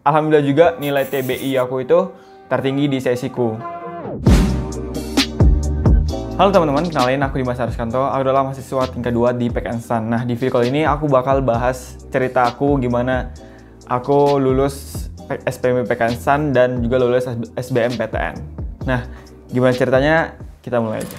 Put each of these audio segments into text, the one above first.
Alhamdulillah juga nilai TBI aku itu tertinggi di sesiku. Halo teman-teman, kenalin aku Dimas Arskanto. Aku adalah mahasiswa tingkat 2 di PKN. Nah, di video kali ini aku bakal bahas cerita aku gimana aku lulus SPMB PKN dan juga lulus SBMPTN. Nah, gimana ceritanya? Kita mulai aja.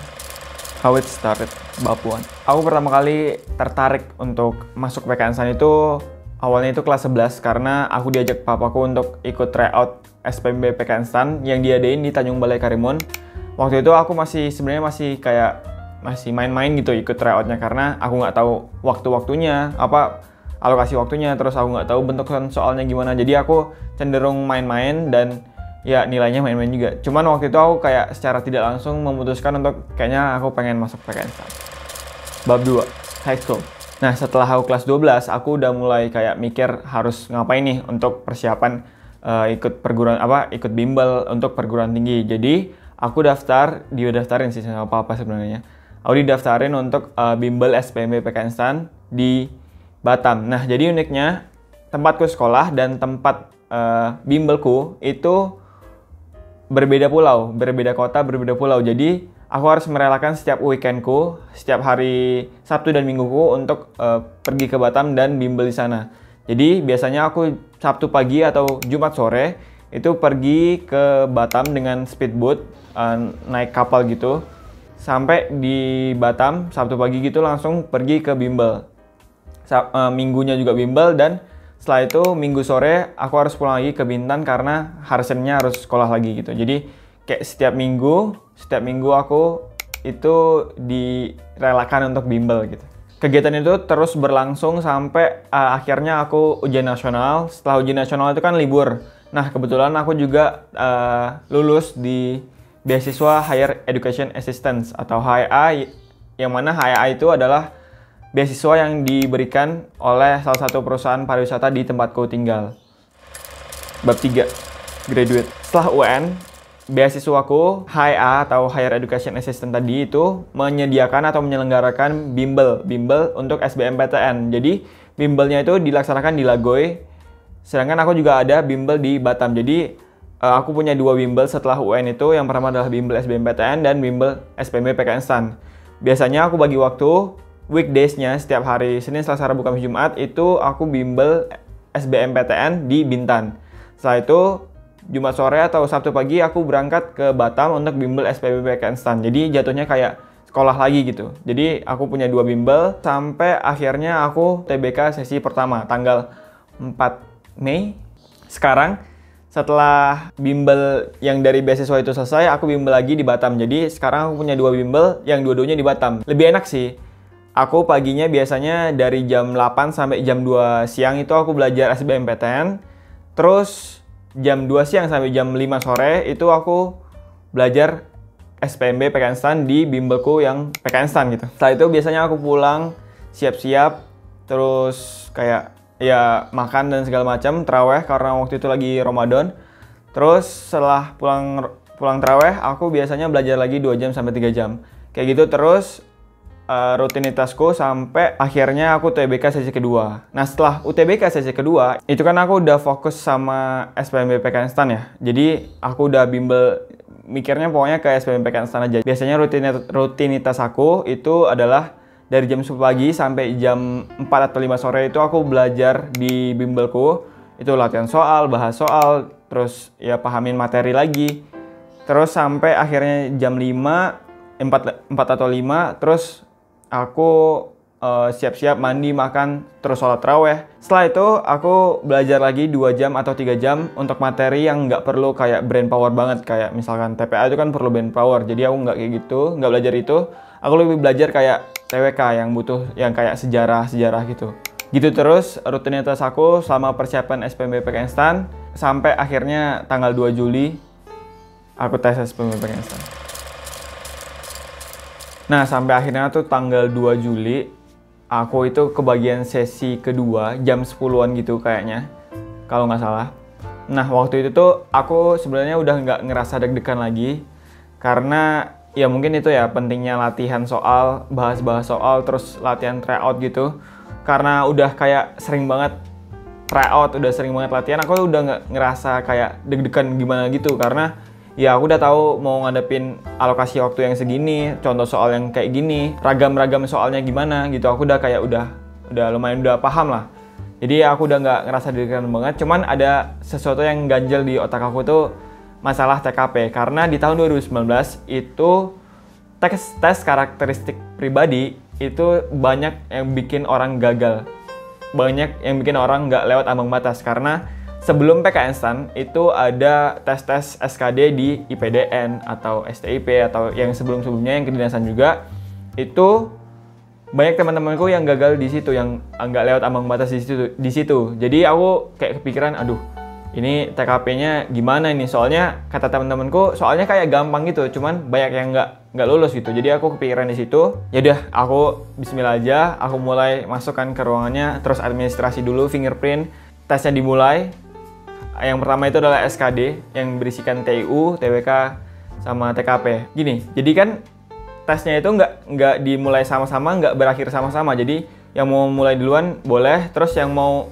How it started, Bab 1. Aku pertama kali tertarik untuk masuk PKN itu awalnya itu kelas 11 karena aku diajak papaku untuk ikut tryout SPMB PKN yang diadain di Tanjung Balai Karimun. Waktu itu aku sebenarnya masih main-main gitu ikut tryoutnya karena aku nggak tahu waktunya alokasi waktunya, terus aku nggak tahu bentuk soalnya gimana, jadi aku cenderung main-main dan ya nilainya main-main juga. Cuman waktu itu aku kayak secara tidak langsung memutuskan untuk kayaknya aku pengen masuk PKN. Bab 2, high school. Nah, setelah aku kelas 12 aku udah mulai kayak mikir harus ngapain nih untuk persiapan ikut bimbel untuk perguruan tinggi. Jadi aku didaftarin sih sama apa sebenarnya. Aku didaftarin untuk bimbel SPMB PKN di Batam. Nah, jadi uniknya tempatku sekolah dan tempat bimbelku itu berbeda pulau, berbeda kota, berbeda pulau. Jadi aku harus merelakan setiap weekendku, setiap hari Sabtu dan Mingguku untuk pergi ke Batam dan bimbel di sana. Jadi biasanya aku Sabtu pagi atau Jumat sore itu pergi ke Batam dengan speedboat, naik kapal gitu. Sampai di Batam Sabtu pagi gitu langsung pergi ke bimbel. Minggunya juga bimbel, dan setelah itu Minggu sore aku harus pulang lagi ke Bintan karena hari Seninnya harus sekolah lagi gitu. Jadi kayak setiap minggu aku itu direlakan untuk bimbel gitu. Kegiatan itu terus berlangsung sampai akhirnya aku ujian nasional. Setelah ujian nasional itu kan libur. Nah, kebetulan aku juga lulus di beasiswa Higher Education Assistance atau HEA, yang mana HEA itu adalah beasiswa yang diberikan oleh salah satu perusahaan pariwisata di tempatku tinggal. Bab 3, graduate. Setelah UN, beasiswaku HEA atau Higher Education Assistant tadi itu menyediakan atau menyelenggarakan bimbel untuk SBMPTN. Jadi bimbelnya itu dilaksanakan di Lagoy, sedangkan aku juga ada bimbel di Batam. Jadi aku punya 2 bimbel setelah UN itu. Yang pertama adalah bimbel SBMPTN dan bimbel SPMB PKN. Biasanya aku bagi waktu weekdays-nya setiap hari Senin, Selasa, Rabu, Kamis, Jumat itu aku bimbel SBMPTN di Bintan. Setelah itu Jumat sore atau Sabtu pagi aku berangkat ke Batam untuk bimbel SPMB PKN. Jadi jatuhnya kayak sekolah lagi gitu. Jadi aku punya 2 bimbel sampai akhirnya aku TBK sesi pertama tanggal 4 Mei. Sekarang setelah bimbel yang dari beasiswa itu selesai, aku bimbel lagi di Batam. Jadi sekarang aku punya 2 bimbel yang dua-duanya di Batam. Lebih enak sih. Aku paginya biasanya dari jam 8 sampai jam 2 siang itu aku belajar SBMPTN. Terus jam 2 siang sampai jam 5 sore itu aku belajar SPMB PKN di bimbelku yang PKN gitu. Setelah itu biasanya aku pulang, siap-siap, terus kayak ya makan dan segala macam, taraweh karena waktu itu lagi Ramadan. Terus setelah pulang taraweh, aku biasanya belajar lagi 2 jam sampai 3 jam. Kayak gitu terus rutinitasku sampai akhirnya aku UTBK sesi kedua. Nah, setelah UTBK sesi kedua, itu kan aku udah fokus sama SPMB PKN ya. Jadi aku udah bimbel, mikirnya pokoknya ke SPMB PKN aja. Biasanya rutinitas aku itu adalah dari jam 10 pagi sampai jam 4 atau 5 sore itu aku belajar di bimbelku. Itu latihan soal, bahas soal, terus ya pahamin materi lagi. Terus sampai akhirnya jam 4 atau 5, terus aku siap-siap mandi, makan, terus sholat taraweh. Setelah itu aku belajar lagi 2 jam atau 3 jam untuk materi yang nggak perlu kayak brain power banget. Kayak misalkan TPA itu kan perlu brain power, jadi aku nggak kayak gitu, nggak belajar itu. Aku lebih belajar kayak TWK yang butuh yang kayak sejarah gitu. Gitu terus rutinitas aku selama persiapan SPMB PKN sampai akhirnya tanggal 2 Juli aku tes SPMB PKN. Nah, sampai akhirnya tuh tanggal 2 Juli aku itu kebagian sesi kedua jam 10-an gitu kayaknya, kalau nggak salah. Nah, waktu itu tuh aku sebenarnya udah nggak ngerasa deg-degan lagi karena ya mungkin itu ya pentingnya latihan soal, bahas-bahas soal, terus latihan tryout gitu. Karena udah kayak sering banget tryout, udah sering banget latihan, aku udah nggak ngerasa kayak deg-degan gimana gitu, karena ya aku udah tahu mau ngadepin alokasi waktu yang segini, contoh soal yang kayak gini, ragam-ragam soalnya gimana gitu. Aku udah kayak udah lumayan udah paham lah. Jadi aku udah nggak ngerasa deg-degan banget. Cuman ada sesuatu yang ganjel di otak aku tuh masalah TKP, karena di tahun 2019 itu tes karakteristik pribadi itu banyak yang bikin orang gagal, banyak yang bikin orang nggak lewat ambang batas. Karena sebelum PK Instan itu ada tes-tes SKD di IPDN atau STIP atau yang sebelum-sebelumnya yang kedinasan juga. Itu banyak teman-temanku yang gagal di situ, yang nggak lewat ambang batas di situ. Jadi aku kayak kepikiran, aduh, ini TKP-nya gimana ini? Soalnya kata teman-temanku, soalnya kayak gampang gitu, cuman banyak yang nggak lulus gitu. Jadi aku kepikiran di situ. Ya udah, aku Bismillah aja, aku mulai masukkan ke ruangannya, terus administrasi dulu, fingerprint, tesnya dimulai. Yang pertama itu adalah SKD yang berisikan TIU, TWK, sama TKP. Gini, jadi kan tesnya itu nggak dimulai sama-sama, nggak berakhir sama-sama. Jadi yang mau mulai duluan boleh, terus yang mau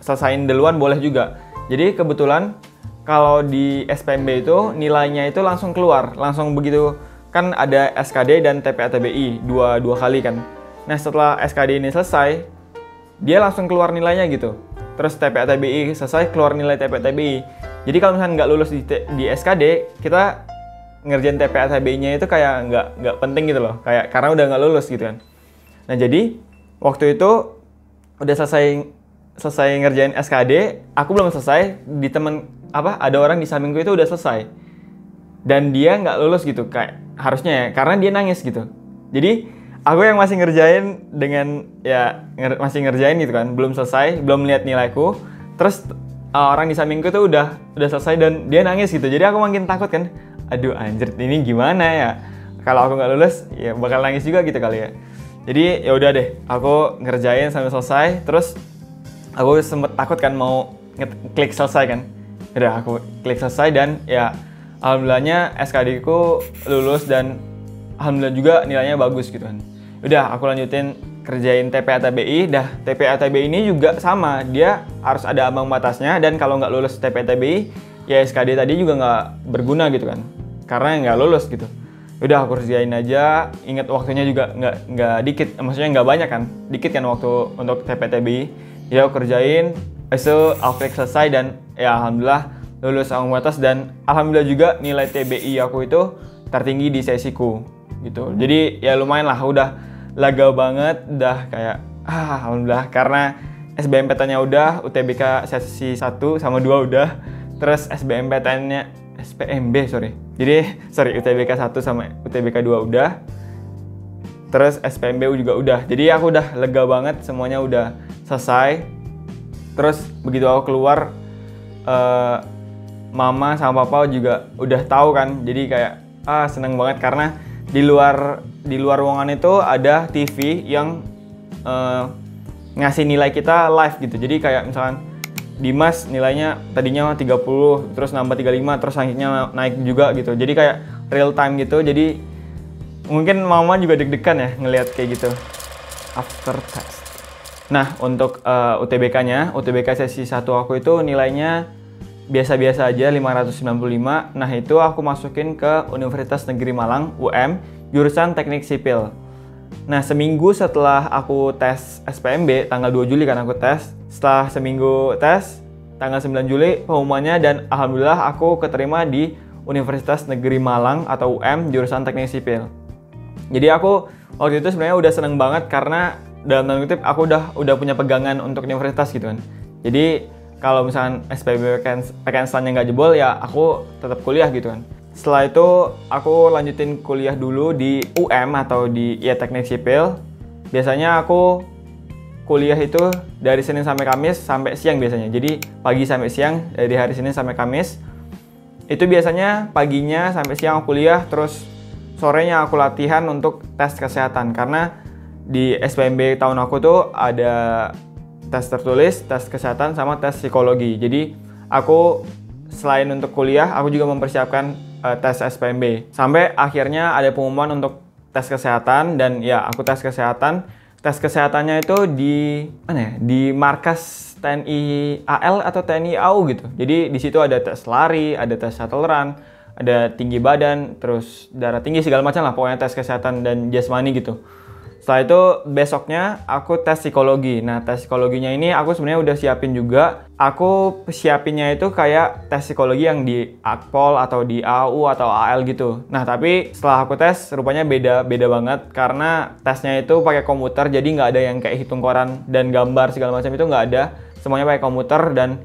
selesain duluan boleh juga. Jadi kebetulan kalau di SPMB itu nilainya itu langsung keluar, langsung begitu. Kan ada SKD dan TPA-TBI dua kali kan. Nah setelah SKD ini selesai, dia langsung keluar nilainya gitu. Terus TPA-TBI selesai, keluar nilai TPA-TBI. Jadi kalau misalnya nggak lulus di SKD, kita ngerjain TPA-TBI-nya itu kayak nggak penting gitu loh, kayak karena udah nggak lulus gitu kan. Nah jadi waktu itu udah selesai ngerjain SKD, aku belum selesai, di ada orang di sampingku itu udah selesai dan dia nggak lulus gitu, kayak harusnya ya, karena dia nangis gitu. Jadi aku yang masih ngerjain masih ngerjain gitu kan, belum selesai, belum lihat nilaiku, terus orang di sampingku tuh udah selesai dan dia nangis gitu. Jadi aku makin takut kan, aduh anjir, ini gimana ya, kalau aku nggak lulus ya bakal nangis juga gitu kali ya. Jadi ya udah deh, aku ngerjain sampai selesai. Terus aku sempet takut kan mau klik selesai kan. Udah aku klik selesai dan ya alhamdulillahnya SKD ku lulus dan alhamdulillah juga nilainya bagus gitu kan. Udah aku lanjutin kerjain TPA-TBI. TPA-TBI ini juga sama, dia harus ada ambang batasnya, dan kalau nggak lulus TPA-TBI ya SKD tadi juga nggak berguna gitu kan, karena nggak lulus gitu. Udah aku kerjain aja, ingat waktunya juga nggak dikit, maksudnya nggak banyak kan, dikit kan waktu untuk TPA-TBI. Ya aku kerjain, itu aku klik selesai dan ya alhamdulillah lulus ambang batas, dan alhamdulillah juga nilai TBI aku itu tertinggi di sesiku gitu. Jadi ya lumayan lah, udah lega banget, udah kayak alhamdulillah, karena SBMPTN-nya udah, UTBK sesi 1 sama 2 udah, terus SBMPTN-nya UTBK 1 sama UTBK 2 udah, terus SPMB juga udah. Jadi aku udah lega banget, semuanya udah selesai. Terus begitu aku keluar, mama sama papa juga udah tahu kan. Jadi kayak seneng banget, karena di luar ruangan itu ada TV yang ngasih nilai kita live gitu. Jadi kayak misalkan Dimas nilainya tadinya 30, terus nambah 35, terus selanjutnya naik juga gitu. Jadi kayak real time gitu. Jadi mungkin mama juga deg-degan ya ngelihat kayak gitu after test. Nah untuk UTBK-nya, UTBK sesi 1 aku itu nilainya biasa-biasa aja, 595. Nah itu aku masukin ke Universitas Negeri Malang, UM, jurusan Teknik Sipil. Nah seminggu setelah aku tes SPMB, tanggal 2 Juli kan aku tes. Setelah seminggu tes, tanggal 9 Juli pengumumannya, dan alhamdulillah aku keterima di Universitas Negeri Malang atau UM, jurusan Teknik Sipil. Jadi aku waktu itu sebenarnya udah seneng banget, karena dalam tanda kutip aku udah punya pegangan untuk universitas gitu kan. Jadi kalau misalkan SPMB PKN-nya nggak jebol, ya aku tetap kuliah gitu kan. Setelah itu aku lanjutin kuliah dulu di UM atau di Teknik Sipil. Biasanya aku kuliah itu dari Senin sampai Kamis sampai siang biasanya. Jadi pagi sampai siang, dari hari Senin sampai Kamis. Itu biasanya paginya sampai siang aku kuliah, terus sorenya aku latihan untuk tes kesehatan. Karena di SPMB tahun aku tuh ada tes tertulis, tes kesehatan, sama tes psikologi. Jadi aku selain untuk kuliah, aku juga mempersiapkan tes SPMB. Sampai akhirnya ada pengumuman untuk tes kesehatan, dan ya aku tes kesehatan. Tes kesehatannya itu di markas TNI AL atau TNI AU gitu. Jadi di situ ada tes lari, ada tes shuttle run, ada tinggi badan, terus darah tinggi segala macam lah, pokoknya tes kesehatan dan jasmani gitu. Setelah itu besoknya aku tes psikologi. Nah, tes psikologinya ini aku sebenarnya udah siapin juga. Aku siapinnya itu kayak tes psikologi yang di Akpol atau di AU atau AL gitu. Nah, tapi setelah aku tes rupanya beda banget karena tesnya itu pakai komputer, jadi nggak ada yang kayak hitung koran dan gambar segala macam, itu nggak ada. Semuanya pakai komputer dan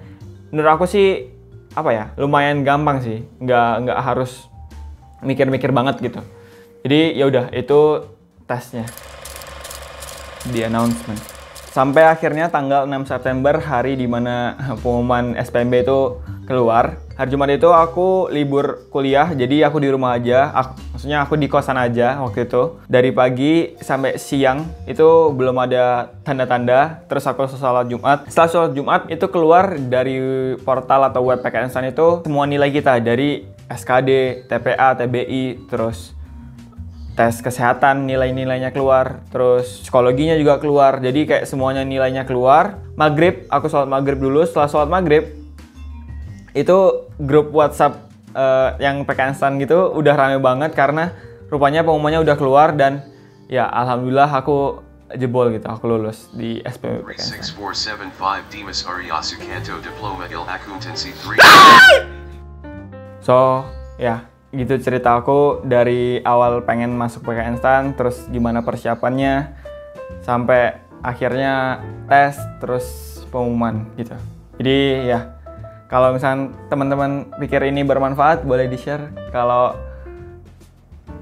menurut aku sih apa ya, lumayan gampang sih. Nggak harus mikir-mikir banget gitu. Jadi ya udah, itu tesnya di announcement. Sampai akhirnya tanggal 6 September, hari dimana pengumuman SPMB itu keluar. Hari Jumat itu aku libur kuliah, jadi aku di rumah aja. Maksudnya aku di kosan aja waktu itu. Dari pagi sampai siang itu belum ada tanda-tanda. Terus aku sholat Jumat. Setelah sholat Jumat itu keluar dari portal atau web PKN-STAN itu semua nilai kita. Dari SKD, TPA, TBI, terus tes kesehatan nilai-nilainya keluar, terus psikologinya juga keluar, jadi kayak semuanya nilainya keluar. Maghrib, aku sholat maghrib dulu. Setelah sholat maghrib itu grup WhatsApp yang PKN-STAN gitu udah rame banget karena rupanya pengumumannya udah keluar dan ya alhamdulillah aku jebol gitu, aku lulus di SPMB PKN-STAN. So ya, gitu cerita aku dari awal pengen masuk PKN-STAN, terus gimana persiapannya, sampai akhirnya tes, terus pengumuman gitu. Jadi ya, kalau misalnya teman-teman pikir ini bermanfaat, boleh di-share. Kalau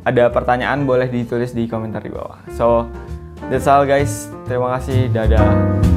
ada pertanyaan, boleh ditulis di komentar di bawah. So, that's all guys. Terima kasih, dadah.